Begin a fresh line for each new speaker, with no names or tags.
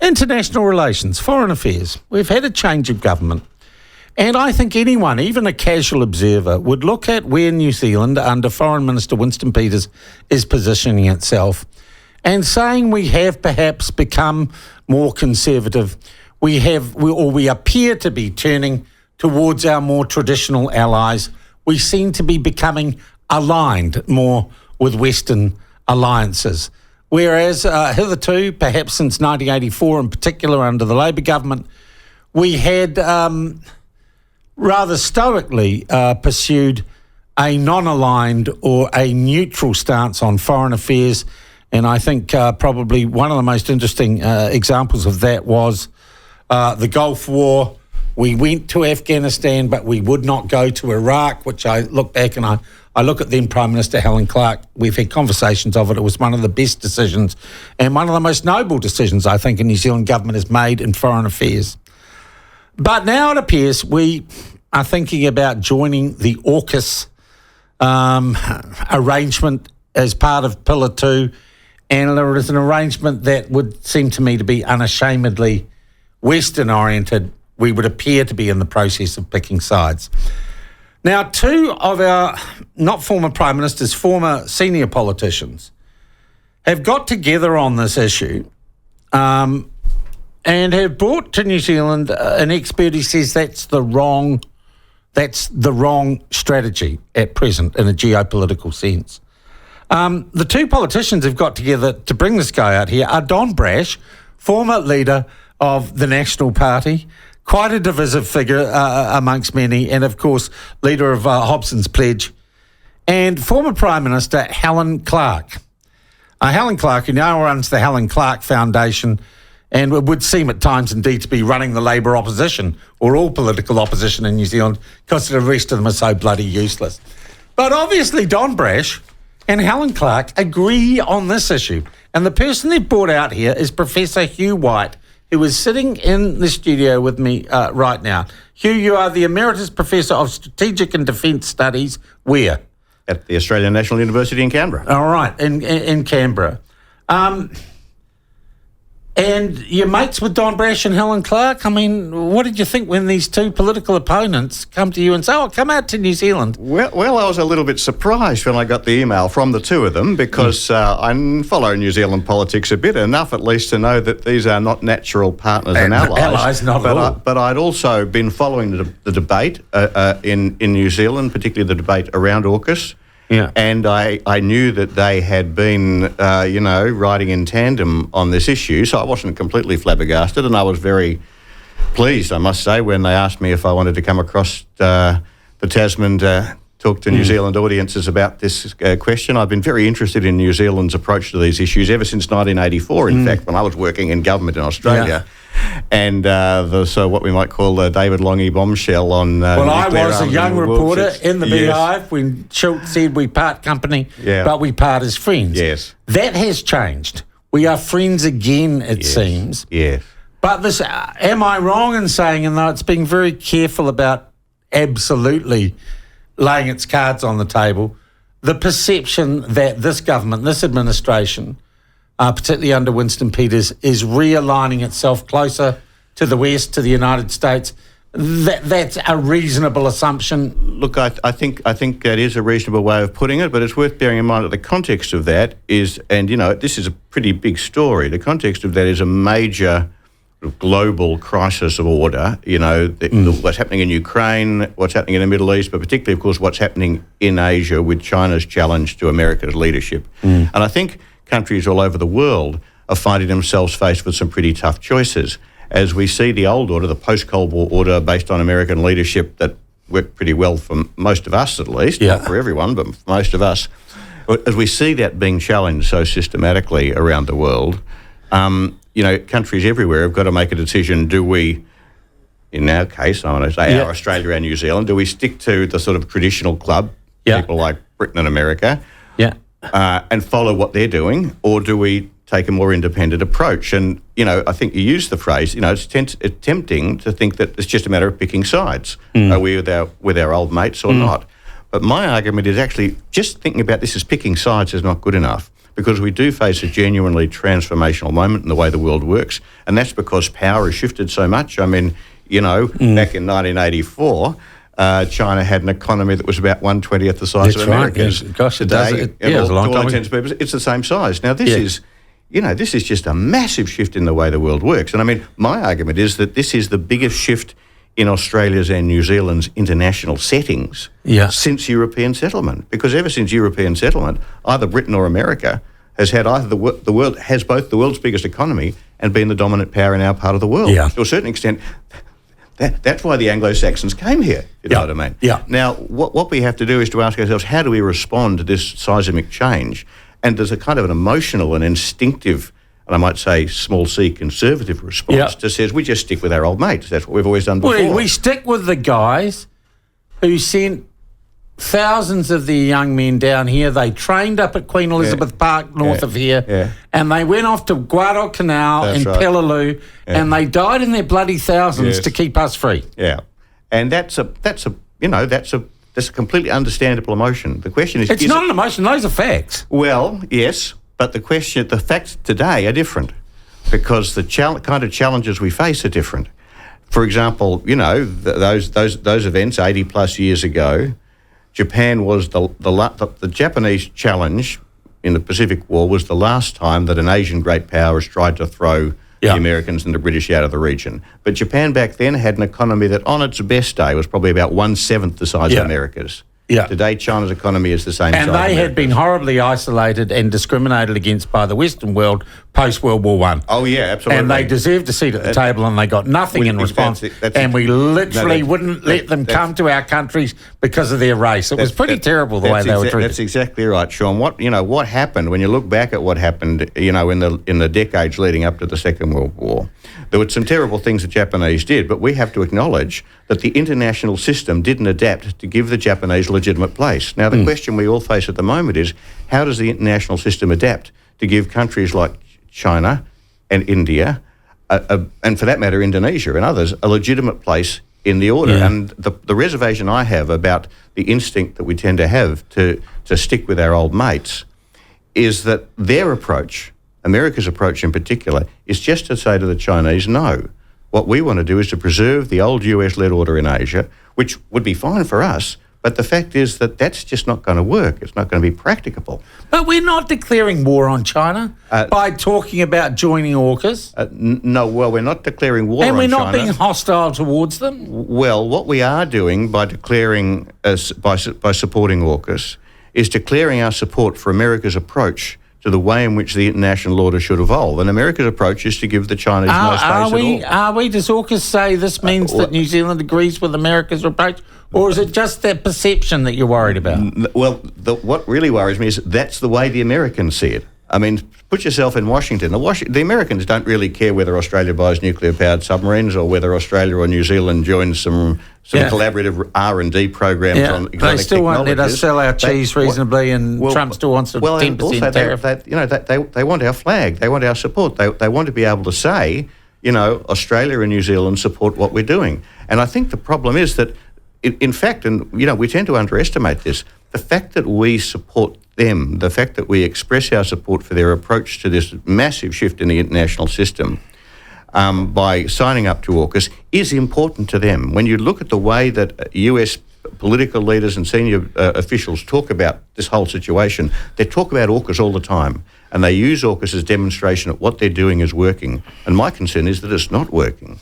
International relations, foreign affairs. We've had a change of government. And I think anyone, even a casual observer, would look at where New Zealand, under Foreign Minister Winston Peters, is positioning itself and saying we have perhaps become more conservative. We appear to be turning towards our more traditional allies. We seem to be becoming aligned more with Western alliances. Whereas hitherto, perhaps since 1984 in particular under the Labour government, we had rather stoically pursued a non-aligned or a neutral stance on foreign affairs. And I think probably one of the most interesting examples of that was the Gulf War. We went to Afghanistan, but we would not go to Iraq, which I look back and I look at then Prime Minister Helen Clark. We've had conversations of it. It was one of the best decisions and one of the most noble decisions I think a New Zealand government has made in foreign affairs. But now it appears we are thinking about joining the AUKUS arrangement as part of Pillar 2, and there is an arrangement that would seem to me to be unashamedly Western-oriented. We would appear to be in the process of picking sides. Now, two of our, not former Prime Ministers, former senior politicians, have got together on this issue and have brought to New Zealand an expert who says that's the wrong strategy at present in a geopolitical sense. The two politicians have got together to bring this guy out here are Don Brash, former leader of the National Party, quite a divisive figure amongst many, and of course, leader of Hobson's Pledge, and former Prime Minister Helen Clark. Helen Clark, who now runs the Helen Clark Foundation, and it would seem at times indeed to be running the Labour opposition, or all political opposition in New Zealand, because the rest of them are so bloody useless. But obviously Don Brash and Helen Clark agree on this issue. And the person they've brought out here is Professor Hugh White, who is sitting in the studio with me right now. Hugh, you are the Emeritus Professor of Strategic and Defence Studies. Where?
At the Australian National University in Canberra.
All right, in Canberra. And you're mates with Don Brash and Helen Clark. I mean, what did you think when these two political opponents come to you and say, oh, come out to New Zealand?
Well, I was a little bit surprised when I got the email from the two of them because I follow New Zealand politics a bit, enough at least to know that these are not natural partners and allies.
Allies, not at all.
But I'd also been following the debate in New Zealand, particularly the debate around AUKUS.
Yeah.
And I knew that they had been, riding in tandem on this issue, so I wasn't completely flabbergasted, and I was very pleased, I must say, when they asked me if I wanted to come across the Tasman to talk to New Zealand audiences about this question. I've been very interested in New Zealand's approach to these issues ever since 1984, in fact, when I was working in government in Australia. Yeah. And so what we might call the David Longy bombshell on
well, I was a young reporter in the Beehive when Schultz said we part company, but we part as friends.
Yes.
That has changed. We are friends again, it seems.
Yes.
But this, am I wrong in saying, and though it's being very careful about absolutely laying its cards on the table, the perception that this government, this administration, particularly under Winston Peters, is realigning itself closer to the West, to the United States. That's a reasonable assumption.
Look, I think that is a reasonable way of putting it, but it's worth bearing in mind that the context of that is, and this is a pretty big story. The context of that is a major global crisis of order. What's happening in Ukraine, what's happening in the Middle East, but particularly, of course, what's happening in Asia with China's challenge to America's leadership. And I think countries all over the world are finding themselves faced with some pretty tough choices. As we see the old order, the post-Cold War order based on American leadership that worked pretty well for most of us at least, not for everyone, but for most of us. As we see that being challenged so systematically around the world, countries everywhere have got to make a decision. Do we, in our case, I want to say our Australia and New Zealand, do we stick to the sort of traditional club, people like Britain and America, and follow what they're doing, or do we take a more independent approach? And, I think you used the phrase, it's tempting to think that it's just a matter of picking sides. Are we with our old mates or not? But my argument is actually just thinking about this as picking sides is not good enough, because we do face a genuinely transformational moment in the way the world works, and that's because power has shifted so much. I mean, back in 1984, China had an economy that was about 1/20th the size of America's.
Right. Gosh,
today,
it was a long
to all
time.
intents and purposes, it's the same size. Now, this is just a massive shift in the way the world works. And I mean, my argument is that this is the biggest shift in Australia's and New Zealand's international settings since European settlement. Because ever since European settlement, either Britain or America has had either the world has both the world's biggest economy and been the dominant power in our part of the world.
Yeah.
To a certain extent, that's why the Anglo-Saxons came here, you know what I mean?
Yeah.
Now, what we have to do is to ask ourselves, how do we respond to this seismic change? And there's a kind of an emotional and instinctive, and I might say small c conservative response that says we just stick with our old mates. That's what we've always done before.
We stick with the guys who sent thousands of their young men down here. They trained up at Queen Elizabeth Park north of here, and they went off to Guadalcanal and Peleliu, and they died in their bloody thousands to keep us free.
Yeah, and that's a completely understandable emotion. The question is...
It's not an emotion, those are facts.
Well, yes, but the facts today are different because the kind of challenges we face are different. For example, those events 80 plus years ago, Japan was the Japanese challenge in the Pacific War was the last time that an Asian great power has tried to throw the Americans and the British out of the region. But Japan back then had an economy that on its best day was probably about 1/7 the size of America's. Yeah. Today, China's economy is the same size.
And they had been horribly isolated and discriminated against by the Western world post-World War I.
Oh, yeah, absolutely.
And they deserved a seat at the table and they got nothing in response. And we literally wouldn't let them come to our countries because of their race. It was pretty terrible the way they were treated.
That's exactly right, Sean. What happened, when you look back at what happened, in the decades leading up to the Second World War, there were some terrible things the Japanese did, but we have to acknowledge that the international system didn't adapt to give the Japanese legitimate place. Now, the question we all face at the moment is, how does the international system adapt to give countries like China and India, and for that matter, Indonesia and others, a legitimate place in the order? And the reservation I have about the instinct that we tend to have to stick with our old mates is that their approach, America's approach in particular, is just to say to the Chinese, no. What we want to do is to preserve the old US-led order in Asia, which would be fine for us, but the fact is that that's just not going to work. It's not going to be practicable.
But we're not declaring war on China by talking about joining AUKUS.
No, well, we're not declaring war on China.
And we're not being hostile towards them.
Well, what we are doing by declaring, by supporting AUKUS, is declaring our support for America's approach to the way in which the international order should evolve. And America's approach is to give the Chinese no space at all. Does
AUKUS say this means that New Zealand agrees with America's approach? Or is it just that perception that you're worried about?
Well, what really worries me is that's the way the Americans see it. I mean, put yourself in Washington. The Americans don't really care whether Australia buys nuclear-powered submarines or whether Australia or New Zealand joins some collaborative R&D programs on exotic
They still won't let us sell our cheese reasonably, and Trump still wants a 10% tariff.
They want our flag. They want our support. They want to be able to say, Australia and New Zealand support what we're doing. And I think the problem is that, in fact, and we tend to underestimate this, the fact that we support them, the fact that we express our support for their approach to this massive shift in the international system by signing up to AUKUS is important to them. When you look at the way that US political leaders and senior officials talk about this whole situation, they talk about AUKUS all the time, and they use AUKUS as demonstration that what they're doing is working. And my concern is that it's not working.